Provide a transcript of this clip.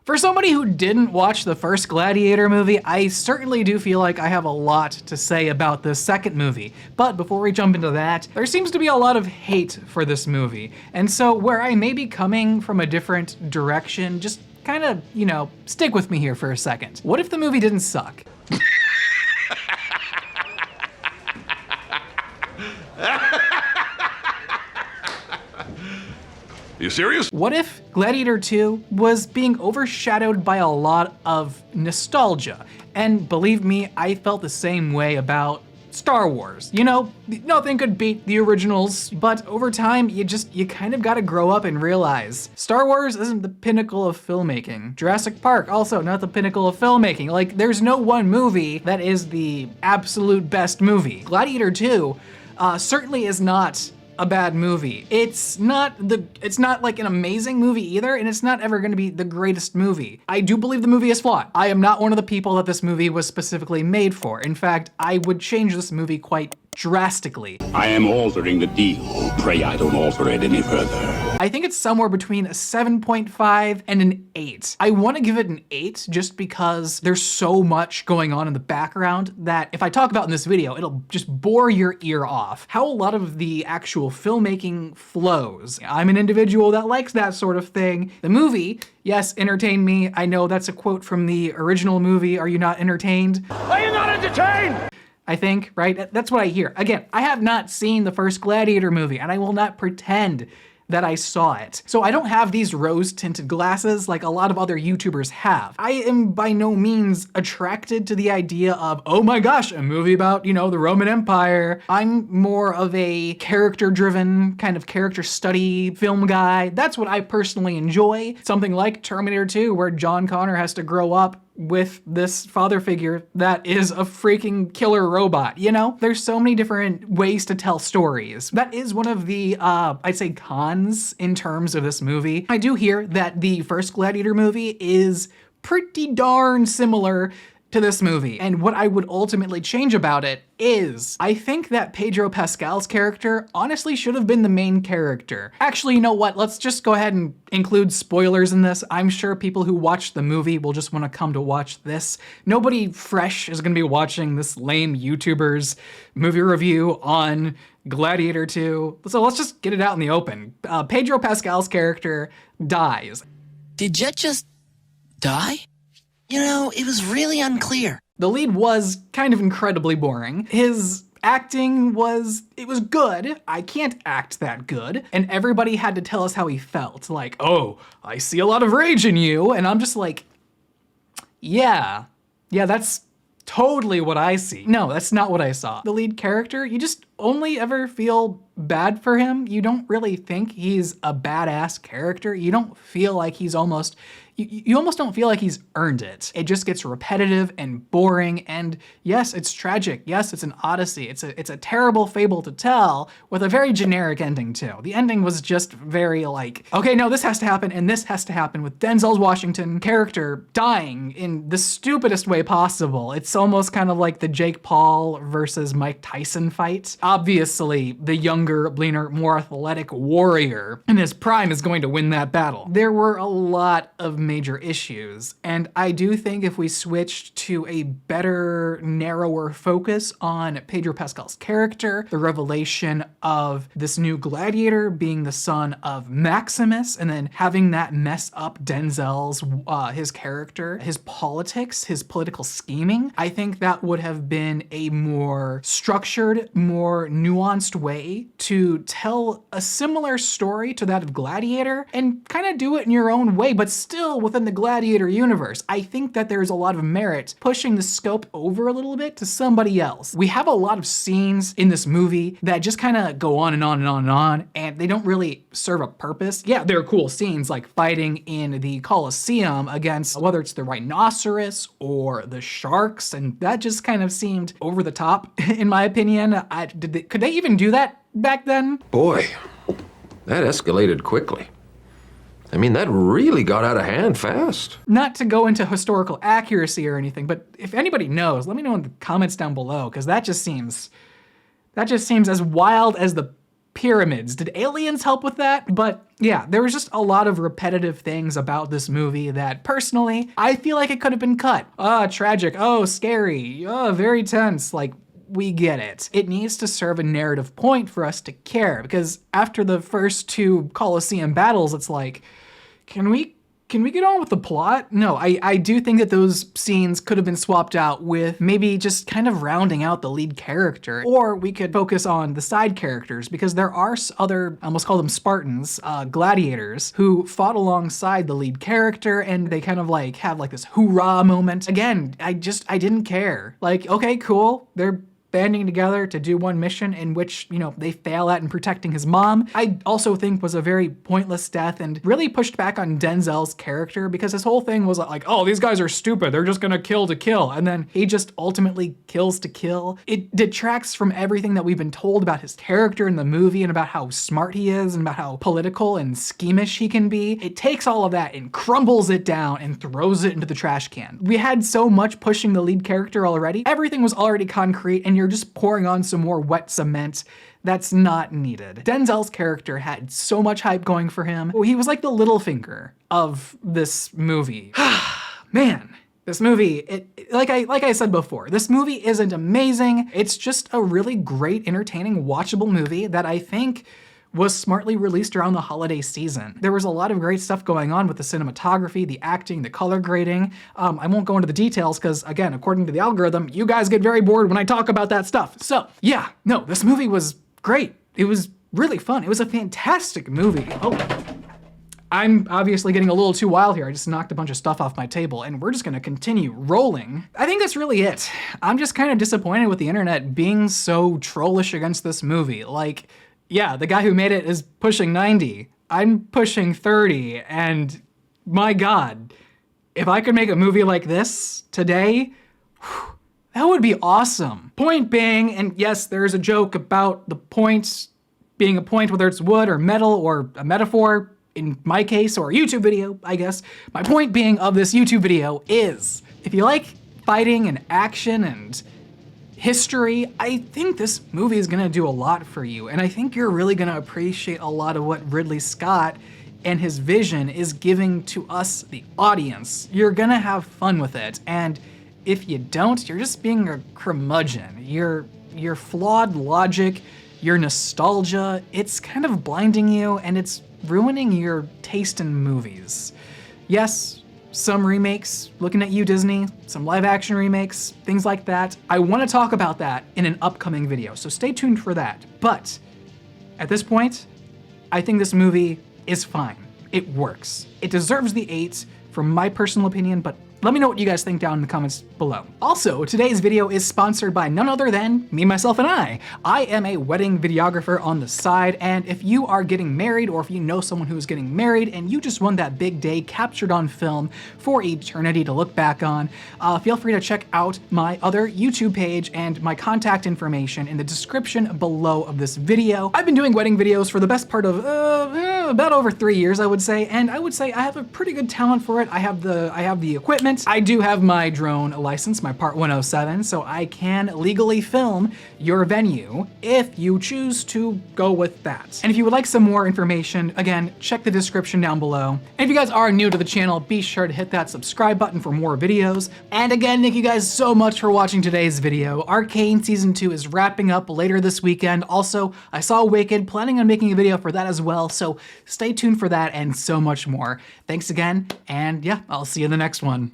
For somebody who didn't watch the first Gladiator movie, I certainly do feel like I have a lot to say about this second movie. But before we jump into that, there seems to be a lot of hate for this movie. And so where I may be coming from a different direction, just kind of, you know, stick with me here for a second. What if the movie didn't suck? You serious? What if Gladiator 2 was being overshadowed by a lot of nostalgia? And believe me, I felt the same way about Star Wars. You know, nothing could beat the originals, but over time, you kind of gotta grow up and realize Star Wars isn't the pinnacle of filmmaking. Jurassic Park, also not the pinnacle of filmmaking. Like, there's no one movie that is the absolute best movie. Gladiator 2 certainly is not a bad movie. It's not like an amazing movie either, and it's not ever gonna be the greatest movie. I do believe the movie is flawed. I am not one of the people that this movie was specifically made for. In fact, I would change this movie quite drastically. I am altering the deal. Pray I don't alter it any further. I think it's somewhere between a 7.5 and an 8. I want to give it an 8 just because there's so much going on in the background that if I talk about in this video, it'll just bore your ear off. How a lot of the actual filmmaking flows. I'm an individual that likes that sort of thing. The movie, yes, entertained me. I know that's a quote from the original movie, Are You Not Entertained? Are you not entertained? I think, right? That's what I hear. Again, I have not seen the first Gladiator movie, and I will not pretend that I saw it. So I don't have these rose-tinted glasses like a lot of other YouTubers have. I am by no means attracted to the idea of, oh my gosh, a movie about, you know, the Roman Empire. I'm more of a character-driven, kind of character study film guy. That's what I personally enjoy. Something like Terminator 2, where John Connor has to grow up with this father figure that is a freaking killer robot, you know? There's so many different ways to tell stories. That is one of the, I'd say, cons in terms of this movie. I do hear that the first Gladiator movie is pretty darn similar to this movie. And what I would ultimately change about it is, I think that Pedro Pascal's character honestly should have been the main character. Actually, you know what? Let's just go ahead and include spoilers in this. I'm sure people who watch the movie will just want to come to watch this. Nobody fresh is gonna be watching this lame YouTuber's movie review on Gladiator 2. So let's just get it out in the open. Pedro Pascal's character dies. Did Jet just die? You know, it was really unclear. The lead was kind of incredibly boring. His acting was good. I can't act that good. And everybody had to tell us how he felt. Like, oh, I see a lot of rage in you. And I'm just like, yeah, that's totally what I see. No, that's not what I saw. The lead character, you just only ever feel bad for him. You don't really think he's a badass character. You don't feel like he's almost, you almost don't feel like he's earned it. It just gets repetitive and boring, and yes, it's tragic. Yes, it's an odyssey. It's a terrible fable to tell with a very generic ending too. The ending was just very like, okay, no, this has to happen and this has to happen, with Denzel Washington character dying in the stupidest way possible. It's almost kind of like the Jake Paul versus Mike Tyson fight. Obviously, the younger, leaner, more athletic warrior in his prime is going to win that battle. There were a lot of major issues, and I do think if we switched to a better, narrower focus on Pedro Pascal's character, the revelation of this new gladiator being the son of Maximus, and then having that mess up Denzel's, his character, his politics, his political scheming, I think that would have been a more structured, more nuanced way to tell a similar story to that of Gladiator and kind of do it in your own way, but still within the Gladiator universe. I think that there's a lot of merit pushing the scope over a little bit to somebody else. We have a lot of scenes in this movie that just kind of go on and on and on and on, and they don't really serve a purpose. Yeah, they're cool scenes like fighting in the Colosseum against whether it's the rhinoceros or the sharks, and that just kind of seemed over the top in my opinion. Could they even do that back then? Boy, that escalated quickly. I mean, that really got out of hand fast. Not to go into historical accuracy or anything, but if anybody knows, let me know in the comments down below, because that just seems as wild as the pyramids. Did aliens help with that? But yeah, there was just a lot of repetitive things about this movie that personally, I feel like it could have been cut. Tragic, scary, very tense, like, we get it. It needs to serve a narrative point for us to care, because after the first 2 Colosseum battles, it's like, can we get on with the plot? No, I do think that those scenes could have been swapped out with maybe just kind of rounding out the lead character, or we could focus on the side characters, because there are other, I almost call them Spartans, gladiators, who fought alongside the lead character, and they kind of like have like this hoorah moment. Again, I didn't care. Like, okay, cool, they're banding together to do one mission in which, you know, they fail at in protecting his mom. I also think was a very pointless death and really pushed back on Denzel's character, because his whole thing was like, oh, these guys are stupid, they're just gonna kill to kill. And then he just ultimately kills to kill. It detracts from everything that we've been told about his character in the movie and about how smart he is and about how political and schemish he can be. It takes all of that and crumbles it down and throws it into the trash can. We had so much pushing the lead character already. Everything was already concrete, and you're just pouring on some more wet cement that's not needed. Denzel's character had so much hype going for him. He was like the little finger of this movie. Man, this movie, like I said before, this movie isn't amazing. It's just a really great, entertaining, watchable movie that I think was smartly released around the holiday season. There was a lot of great stuff going on with the cinematography, the acting, the color grading. I won't go into the details because, again, according to the algorithm, you guys get very bored when I talk about that stuff. So yeah, no, this movie was great. It was really fun. It was a fantastic movie. Oh, I'm obviously getting a little too wild here. I just knocked a bunch of stuff off my table, and we're just gonna continue rolling. I think that's really it. I'm just kind of disappointed with the internet being so trollish against this movie. Like, yeah, the guy who made it is pushing 90. I'm pushing 30, and my God, if I could make a movie like this today, that would be awesome. Point being, and yes, there's a joke about the point being a point, whether it's wood or metal or a metaphor, in my case, or a YouTube video, I guess. My point being of this YouTube video is, if you like fighting and action and history, I think this movie is gonna do a lot for you, and I think you're really gonna appreciate a lot of what Ridley Scott and his vision is giving to us, the audience. You're gonna have fun with it, and if you don't, you're just being a curmudgeon. Your flawed logic, your nostalgia, it's kind of blinding you, and it's ruining your taste in movies. Yes, some remakes, looking at you, Disney, some live action remakes, things like that. I want to talk about that in an upcoming video, so stay tuned for that. But at this point, I think this movie is fine. It works. It deserves the 8, from my personal opinion, but let me know what you guys think down in the comments below. Also, today's video is sponsored by none other than me, myself, and I. I am a wedding videographer on the side, and if you are getting married, or if you know someone who is getting married and you just want that big day captured on film for eternity to look back on, feel free to check out my other YouTube page and my contact information in the description below of this video. I've been doing wedding videos for the best part of about over 3 years, I would say, and I would say I have a pretty good talent for it. I have the equipment. I do have my drone license, my Part 107, so I can legally film your venue if you choose to go with that. And if you would like some more information, again, check the description down below. And if you guys are new to the channel, be sure to hit that subscribe button for more videos. And again, thank you guys so much for watching today's video. Arcane Season 2 is wrapping up later this weekend. Also, I saw Wicked, planning on making a video for that as well, so stay tuned for that and so much more. Thanks again, and yeah, I'll see you in the next one.